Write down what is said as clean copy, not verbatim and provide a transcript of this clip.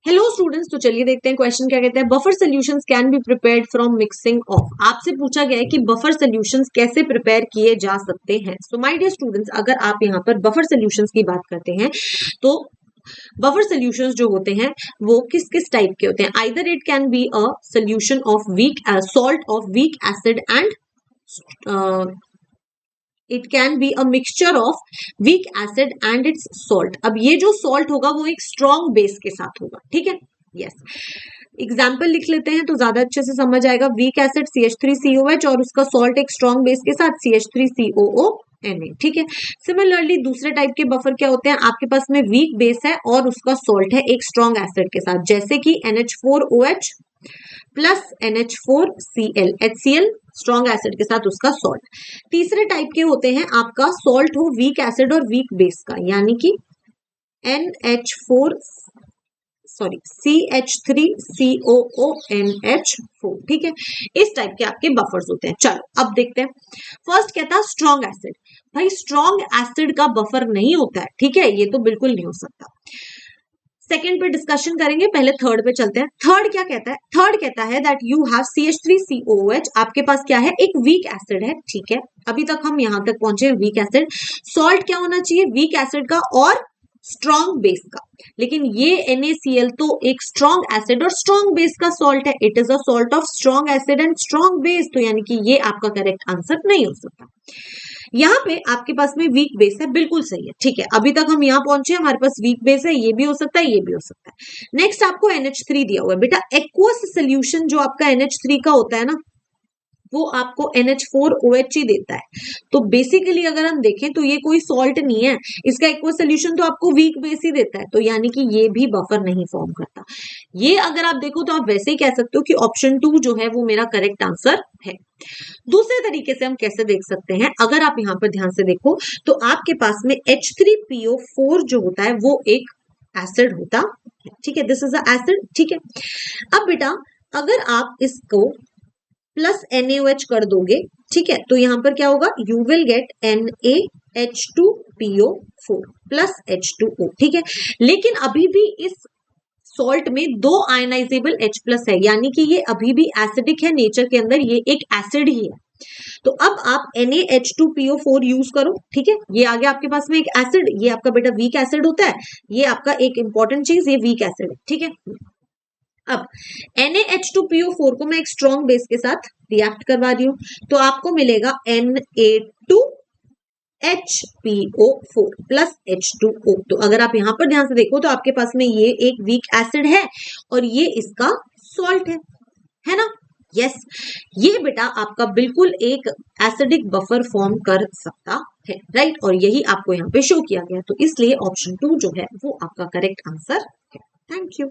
Hello students, तो चलिए देखते हैं क्वेश्चन क्या कहते हैं। Buffer solutions can be prepared from mixing of. आपसे पूछा गया है कि बफर सॉल्यूशंस कैसे प्रिपेयर किए जा सकते हैं। सो माय डियर स्टूडेंट्स, अगर आप यहाँ पर बफर सॉल्यूशंस की बात करते हैं तो बफर सॉल्यूशंस जो होते हैं वो किस किस टाइप के होते हैं। Either it can be a solution of weak salt of weak acid and it can be a mixture of weak acid and its salt. अब ये जो सॉल्ट होगा वो एक स्ट्रॉन्ग बेस के साथ होगा, ठीक है। यस, एग्जाम्पल लिख लेते हैं तो ज्यादा अच्छे से समझ आएगा। वीक एसिड CH3COH और उसका सॉल्ट एक स्ट्रॉन्ग बेस के साथ CH3COONA, ठीक है। सिमिलरली दूसरे टाइप के बफर क्या होते हैं, आपके पास में वीक बेस है और उसका सॉल्ट है एक स्ट्रॉन्ग एसिड के साथ, जैसे कि NH4OH plus NH4Cl, HCl strong acid के साथ उसका सॉल्ट। तीसरे टाइप के होते हैं आपका सॉल्ट हो वीक एसिड और वीक बेस का, यानी कि CH3COONH4, ठीक है। इस टाइप के आपके बफर्स होते हैं। चलो अब देखते हैं। फर्स्ट कहता है स्ट्रॉन्ग एसिड। भाई स्ट्रॉन्ग एसिड का बफर नहीं होता है, ठीक है, ये तो बिल्कुल नहीं हो सकता। सेकेंड पे डिस्कशन करेंगे, पहले थर्ड पे चलते हैं। थर्ड क्या कहता है, थर्ड कहता है दैट यू हैव CH3COOH, आपके पास क्या है, एक वीक एसिड है, ठीक है। अभी तक हम यहां तक पहुंचे वीक एसिड। सॉल्ट क्या होना चाहिए, वीक एसिड का और स्ट्रॉन्ग बेस का, लेकिन ये NaCl तो एक स्ट्रॉन्ग एसिड और स्ट्रॉन्ग बेस का सॉल्ट है। It is a salt of strong acid and strong base, तो यानी कि ये आपका करेक्ट आंसर नहीं हो सकता। यहाँ पे आपके पास में वीक बेस है, बिल्कुल सही है, ठीक है। अभी तक हम यहाँ पहुंचे, हमारे पास वीक बेस है, ये भी हो सकता है, ये भी हो सकता है। नेक्स्ट आपको NH3 दिया हुआ है बेटा। एक्वस सोल्यूशन जो आपका NH3 का होता है ना, वो आपको NH4OH ही देता है। तो बेसिकली अगर हम देखें तो ये कोई सॉल्ट नहीं है, इसका एक्वस सोल्यूशन तो आपको वीक बेस ही देता है, तो यानी कि ये भी बफर नहीं फॉर्म करता। ये अगर आप देखो तो आप वैसे ही कह सकते हो कि ऑप्शन 2 जो है वो मेरा करेक्ट आंसर है। दूसरे तरीके से हम कैसे देख सकते हैं, अगर आप यहां पर ध्यान से देखो तो आपके पास में H3PO4 जो होता है वो एक एसिड होता है, ठीक है। दिस इज अ एसिड, ठीक है। अब बेटा अगर आप इसको प्लस NaOH कर दोगे, ठीक है, तो यहां पर क्या होगा, you will get NaH2PO4 plus H2O, ठीक है। लेकिन अभी भी इस सॉल्ट में 2 आयनाइजेबल H प्लस है, यानी कि ये अभी भी एसिडिक है नेचर के अंदर, ये एक एसिड ही है। तो अब आप NaH2PO4 यूज करो, ठीक है। ये आ गया आपके पास में एक एसिड, ये आपका बेटा वीक एसिड होता है, ये आपका एक इंपॉर्टेंट चीज, ये वीक एसिड है, ठीक है। अब NaH2PO4 को मैं एक स्ट्रॉन्ग बेस के साथ रिएक्ट करवा रही हूं, तो आपको मिलेगा Na2HPO4 प्लस H2O। तो अगर आप यहां पर ध्यान से देखो तो आपके पास में ये एक वीक एसिड है और ये इसका सॉल्ट है ना। यस, ये बेटा आपका बिल्कुल एक एसिडिक बफर फॉर्म कर सकता है, राइट। और यही आपको यहाँ पे शो किया गया, तो इसलिए ऑप्शन 2 जो है वो आपका करेक्ट आंसर है। Thank you.